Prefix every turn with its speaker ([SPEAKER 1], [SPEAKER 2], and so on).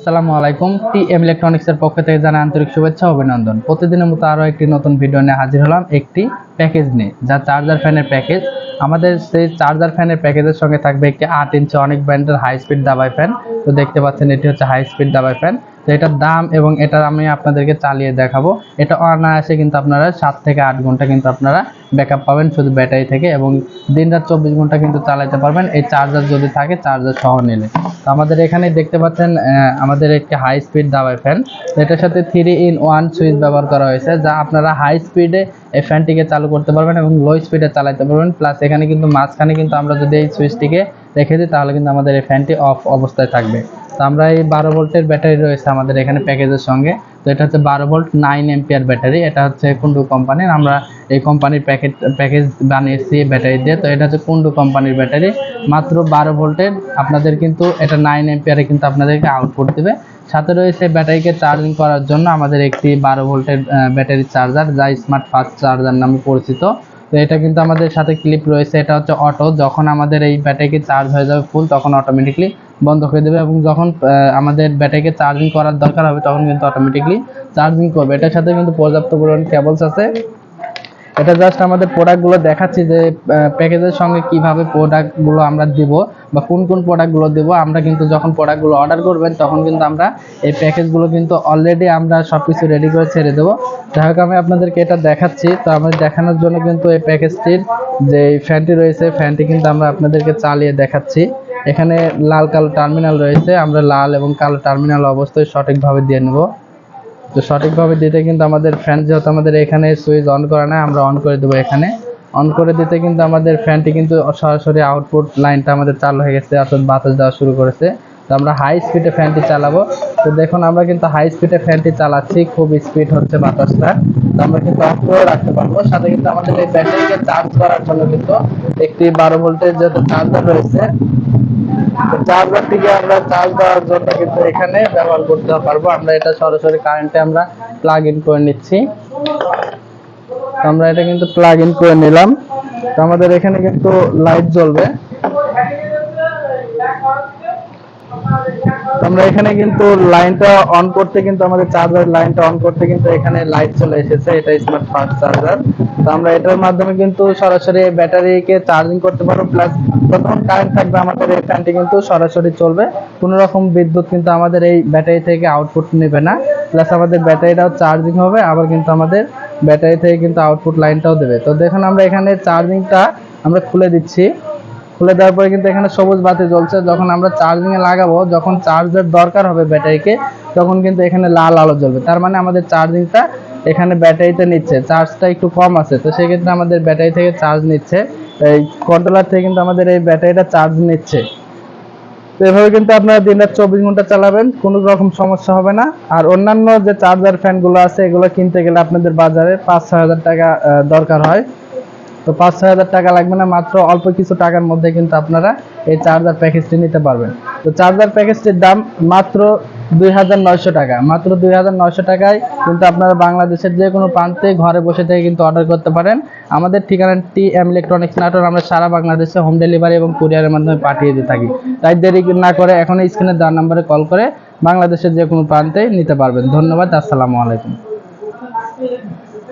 [SPEAKER 1] আসসালামু আলাইকুম। টিএম ইলেকট্রনিক্সের পক্ষ থেকে জানাই আন্তরিক শুভেচ্ছা ও অভিনন্দন। প্রতিদিনের মতো আরও একটি নতুন ভিডিও নিয়ে হাজির হলাম একটি প্যাকেজ নিয়ে, যা চার্জার ফ্যানের প্যাকেজ। আমাদের সেই চার্জার ফ্যানের প্যাকেজের সঙ্গে থাকবে একটি 8 ইঞ্চি অনেক ব্র্যান্ডের হাই স্পিড দাবাই ফ্যান। তো দেখতে পাচ্ছেন এটি হচ্ছে হাই স্পিড দাবাই ফ্যান। তো এটার দাম এবং এটার আমি আপনাদেরকে চালিয়ে দেখাবো। এটা অনায়াসে কিন্তু আপনারা 7 থেকে 8 ঘন্টা কিন্তু আপনারা ব্যাকআপ পাবেন শুধু ব্যাটারি থেকে, এবং দিন রাত 24 ঘন্টা কিন্তু চালাতে পারবেন এই চার্জার যদি থাকে, চার্জার সহ নিলে। তো আমাদের এখানে দেখতে পাচ্ছেন আমাদের একটি হাই স্পিড দাবাই ফ্যান। এটার সাথে 3-in-1 সুইচ ব্যবহার করা হয়েছে, যা আপনারা হাই স্পিডে এই ফ্যানটিকে চালু করতে পারবেন এবং লো স্পিডে চালাতে পারবেন। প্লাস এখানে কিন্তু মাঝখানে কিন্তু আমরা যদি এই সুইচটিকে রেখে দিই, তাহলে কিন্তু আমাদের এই ফ্যানটি অফ অবস্থায় থাকবে। তো আমরা এই 12 ভোল্টের ব্যাটারি রয়েছে আমাদের এখানে প্যাকেজের সঙ্গে। তো এটা হচ্ছে 12 ভোল্ট 9 এম্পিয়ার ব্যাটারি। এটা হচ্ছে কুন্ডু কোম্পানির। আমরা এই কোম্পানির প্যাকেজ বানিয়েছি ব্যাটারি দিয়ে। তো এটা হচ্ছে কুন্ডু কোম্পানির ব্যাটারি, মাত্র 12 ভোল্টের। আপনাদের কিন্তু এটা 9 এম্পিয়ারে কিন্তু আপনাদেরকে আউটপুট দেবে। সাথে রয়েছে ব্যাটারিকে চার্জিং করার জন্য আমাদের একটি 12 ভোল্টের ব্যাটারি চার্জার, যা স্মার্ট ফাস্ট চার্জার নামে পরিচিত। তো এটা কিন্তু আমাদের সাথে ক্লিপ রয়েছে। এটা হচ্ছে অটো, যখন আমাদের এই ব্যাটারিকে চার্জ হয়ে যাবে ফুল, তখন অটোমেটিকলি বন্ধ করে দেবে, এবং যখন আমাদের ব্যাটারিকে চার্জিং করার দরকার হবে তখন কিন্তু অটোমেটিকলি চার্জিং করবে। এটার সাথে কিন্তু পর্যাপ্ত পরিমাণ কেবলস আছে। এটা জাস্ট আমাদের প্রোডাক্টগুলো দেখাচ্ছি যে প্যাকেজের সঙ্গে কিভাবে প্রোডাক্টগুলো আমরা দিব বা কোন কোন প্রোডাক্টগুলো দেবো। আমরা কিন্তু যখন প্রোডাক্টগুলো অর্ডার করবেন তখন কিন্তু আমরা এই প্যাকেজগুলো কিন্তু অলরেডি আমরা সব কিছু রেডি করে ছেড়ে দেবো। যাই হোক, আমি আপনাদেরকে এটা দেখাচ্ছি। তো আমি দেখানোর জন্য কিন্তু এই প্যাকেজটির যে ফ্যানটি রয়েছে, ফ্যানটি কিন্তু আমরা আপনাদেরকে চালিয়ে দেখাচ্ছি। এখানে লাল কালো টার্মিনাল রয়েছে, আমরা লাল এবং কালো টার্মিনাল অবস্থায় সঠিকভাবে দিয়ে নেব। তো সঠিকভাবে দিতে কিন্তু আমাদের ফ্যান, যেহেতু আমাদের এখানে সুইচ অন করা নাই, আমরা অন করে দেবো। এখানে অন করে দিতে কিন্তু আমাদের ফ্যানটি কিন্তু সরাসরি আউটপুট লাইনটা আমাদের চালু হয়ে গেছে, অর্থাৎ বাতাস দেওয়া শুরু করেছে। তো আমরা হাই স্পিডে ফ্যানটি চালাবো। তো দেখুন, আমরা কিন্তু হাই স্পিডে ফ্যানটি চালাচ্ছি, খুব স্পিড হচ্ছে বাতাসটা। তো আমরা কিন্তু অফ করে রাখতে পারবো। সাথে কিন্তু আমাদের এই ব্যাটারিকে চার্জ করার জন্য কিন্তু একটি 12 ভোল্টের যেহেতু চার্জার রয়েছে, চার্জারটিকে আমরা চার্জ দেওয়ার জন্য কিন্তু এখানে ব্যবহার করতে পারবো। আমরা এটা সরাসরি কারেন্টে আমরা প্লাগ ইন করে নিচ্ছি। আমরা এটা কিন্তু প্লাগ ইন করে নিলাম। তো আমাদের এখানে কিন্তু লাইট জ্বলবে। আমরা এখানে কিন্তু লাইনটা অন করতে, কিন্তু আমাদের চার্জার লাইনটা অন করতে কিন্তু এখানে লাইট চলে এসেছে। এটা স্মার্ট ফাস্ট চার্জার। তো আমরা এটার মাধ্যমে কিন্তু সরাসরি ব্যাটারিকে চার্জিং করতে পারবো। প্লাস যখন কারেন্ট থাকবে আমাদের এই ফ্যানটি কিন্তু সরাসরি চলবে, কোনো রকম বিদ্যুৎ কিন্তু আমাদের এই ব্যাটারি থেকে আউটপুট নেবে না। প্লাস আমাদের ব্যাটারিটাও চার্জিং হবে, আবার কিন্তু আমাদের ব্যাটারি থেকে কিন্তু আউটপুট লাইনটাও দেবে। তো দেখুন, আমরা এখানে চার্জিংটা আমরা খুলে দিচ্ছি। খুলে দেওয়ার পরে কিন্তু এখানে সবুজ বাতি জ্বলছে। যখন আমরা চার্জিংয়ে লাগাবো, যখন চার্জের দরকার হবে ব্যাটারিকে, তখন কিন্তু এখানে লাল আলো জ্বলবে। তার মানে আমাদের চার্জিংটা এখানে ব্যাটারিতে নিচ্ছে, চার্জটা একটু কম আছে। তো সেক্ষেত্রে আমাদের ব্যাটারি থেকে চার্জ নিচ্ছে, এই কন্ট্রোলার থেকে কিন্তু আমাদের এই ব্যাটারিটা চার্জ নিচ্ছে। তো এভাবে কিন্তু আপনারা দিন রাত 24 ঘন্টা চালাবেন, কোনো রকম সমস্যা হবে না। আর অন্যান্য যে চার্জার ফ্যানগুলো আছে, এগুলো কিনতে গেলে আপনাদের বাজারে 5-6 হাজার টাকা দরকার হয়। তো 5-6 হাজার টাকা লাগবে না, মাত্র অল্প কিছু টাকার মধ্যে কিন্তু আপনারা এই চার্জার প্যাকেজটি নিতে পারবেন। তো চার্জার প্যাকেজটির দাম মাত্র 2900 টাকা। মাত্র 2900 টাকায় কিন্তু আপনারা বাংলাদেশের যে কোনো প্রান্তে ঘরে বসে থেকে কিন্তু অর্ডার করতে পারেন। আমাদের ঠিকানা টিএম ইলেকট্রনিক্স নাটোর। আমরা সারা বাংলাদেশে হোম ডেলিভারি এবং কুরিয়ারের মাধ্যমে পাঠিয়ে দিয়ে থাকি। তাই দেরি না করে এখন স্ক্রিনে দেওয়া নাম্বারে কল করে বাংলাদেশের যে কোনো প্রান্তে নিতে পারবেন। ধন্যবাদ। আসসালামু আলাইকুম।